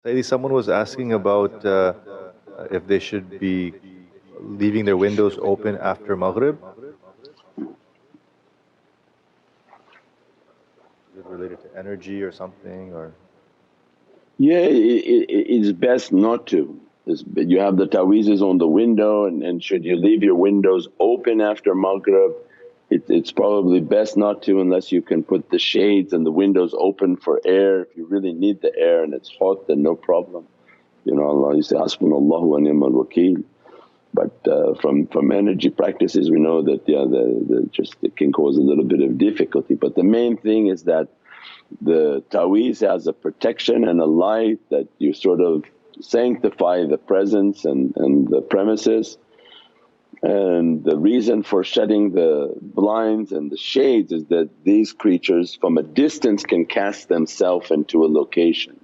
Sayyidi, someone was asking about if they should be leaving their windows open after Maghrib. Is it related to energy or something? Or Yeah, it's best not to. You have the ta'weezes on the window and should you leave your windows open after Maghrib, it's probably best not to unless you can put the shades and the windows open for air. If you really need the air and it's hot, then no problem. Allah you say, Hasbunallahu wa ni'mal wakeel. But from energy practices we know that just it can cause a little bit of difficulty. But the main thing is that the ta'weez has a protection and a light that you sort of sanctify the presence and the premises. And the reason for shutting the blinds and the shades is that these creatures from a distance can cast themselves into a location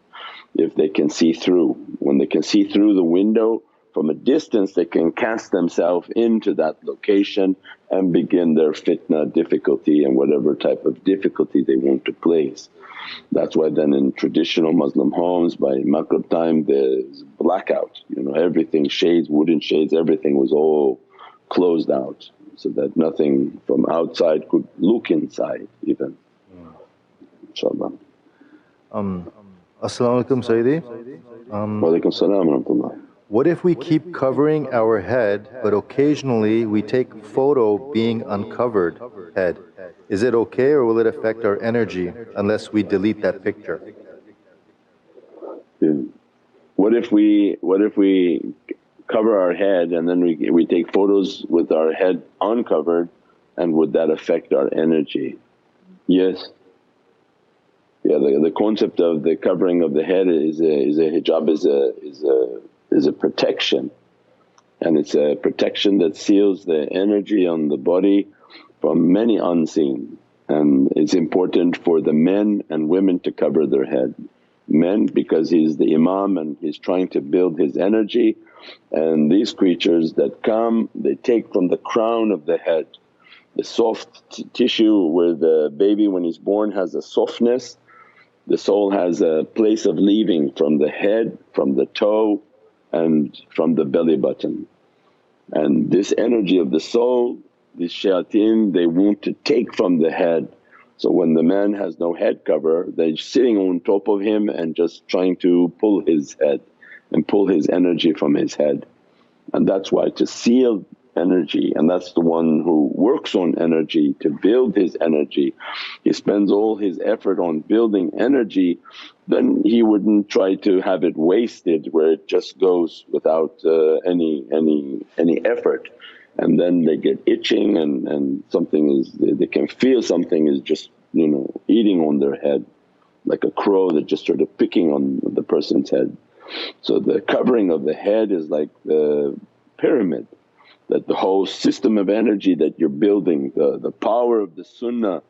if they can see through. When they can see through the window from a distance, they can cast themselves into that location and begin their fitna, difficulty and whatever type of difficulty they want to place. That's why then in traditional Muslim homes by Maghrib time there's blackout, everything, shades, wooden shades, everything was all closed out so that nothing from outside could look inside even, inshaAllah. As-salamu alaykum Sayyidi. Wa alaykum salam wa rahmatullah. What if we keep covering our head but occasionally we take photo being uncovered head? Is it okay or will it affect our energy unless we delete that picture? Yeah. What if we cover our head and then we take photos with our head uncovered, and would that affect our energy? Yes. Yeah, the concept of the covering of the head is a hijab, is a protection, and it's a protection that seals the energy on the body from many unseen. And it's important for the men and women to cover their head. Men because he's the imam and he's trying to build his energy, and these creatures that come they take from the crown of the head. The soft tissue where the baby when he's born has a softness, the soul has a place of leaving from the head, from the toe and from the belly button. And this energy of the soul, these shayateen they want to take from the head. So when the man has no head cover, they're sitting on top of him and just trying to pull his head and pull his energy from his head. And that's why to seal energy, and that's the one who works on energy to build his energy. He spends all his effort on building energy, then he wouldn't try to have it wasted where it just goes without any effort. And then they get itching and something is, they can feel something is just eating on their head, like a crow that just sort of picking on the person's head. So the covering of the head is like the pyramid, that the whole system of energy that you're building, the power of the sunnah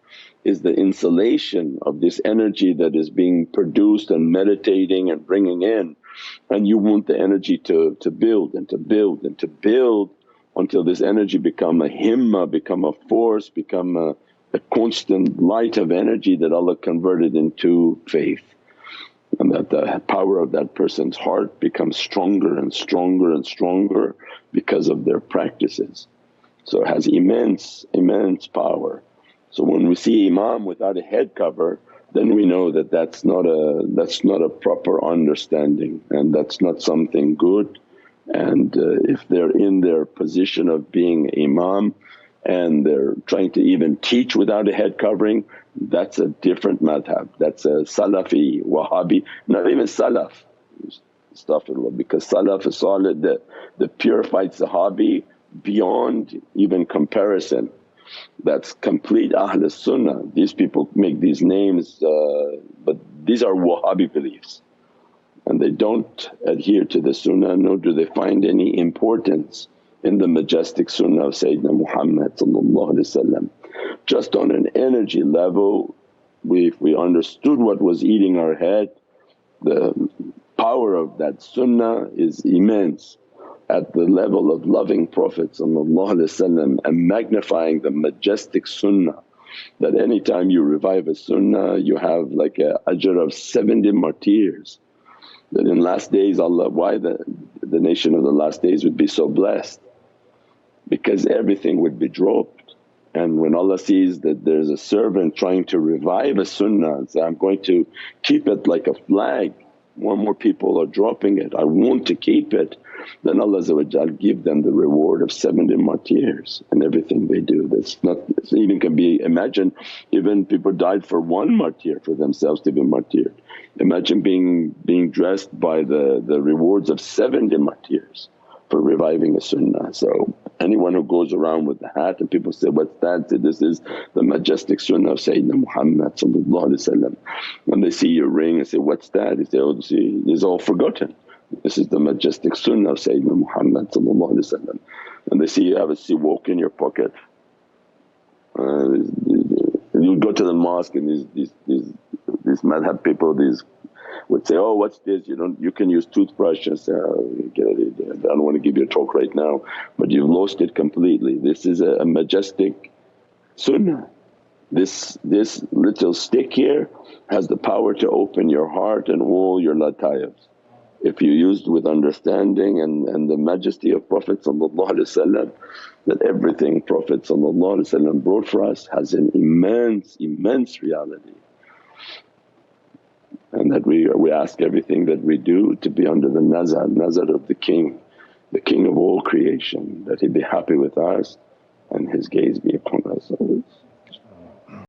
is the insulation of this energy that is being produced and meditating and bringing in. And you want the energy to build and to build and to build until this energy become a himmah, become a force, become a constant light of energy that Allah converted into faith. And that the power of that person's heart becomes stronger and stronger and stronger because of their practices. So it has immense power. So when we see imam without a head cover, then we know that that's not a proper understanding and that's not something good. And if they're in their position of being imam and they're trying to even teach without a head covering, that's a different madhab, that's a Salafi, Wahhabi, not even Salaf, astaghfirullah, because Salaf is solid, the purified Sahabi beyond even comparison. That's complete Ahlul Sunnah. These people make these names but these are Wahhabi beliefs and they don't adhere to the Sunnah, nor do they find any importance in the majestic Sunnah of Sayyidina Muhammad. Just on an energy level, if we understood what was eating our head, the power of that Sunnah is immense. At the level of loving Prophet and magnifying the majestic Sunnah, that anytime you revive a Sunnah you have like a ajr of 70 martyrs. that in last days Allah, why the nation of the last days would be so blessed? Because everything would be dropped. And when Allah sees that there's a servant trying to revive a sunnah and say, I'm going to keep it like a flag, more and more people are dropping it, I want to keep it, then Allah give them the reward of 70 martyrs in everything they do. That's not, it even can be, imagine even people died for one martyr for themselves to be martyred. Imagine being dressed by the rewards of 70 martyrs for reviving a sunnah. So anyone who goes around with the hat and people say, what's that? Say, this is the majestic sunnah of Sayyidina Muhammad. When they see your ring and say, what's that? They say, oh, see, it's all forgotten. This is the majestic sunnah of Sayyidina Muhammad. And they see you have a Sewak in your pocket. You go to the mosque and these madhab people, these would say, oh, what's this? You can use toothbrush and say, oh, I don't want to give you a talk right now, but you've lost it completely. This is a majestic sunnah. This little stick here has the power to open your heart and all your latayifs. If you used with understanding and the majesty of Prophet that everything Prophet brought for us has an immense reality. And that we ask everything that we do to be under the nazar of the King of all creation, that He be happy with us and His gaze be upon us always.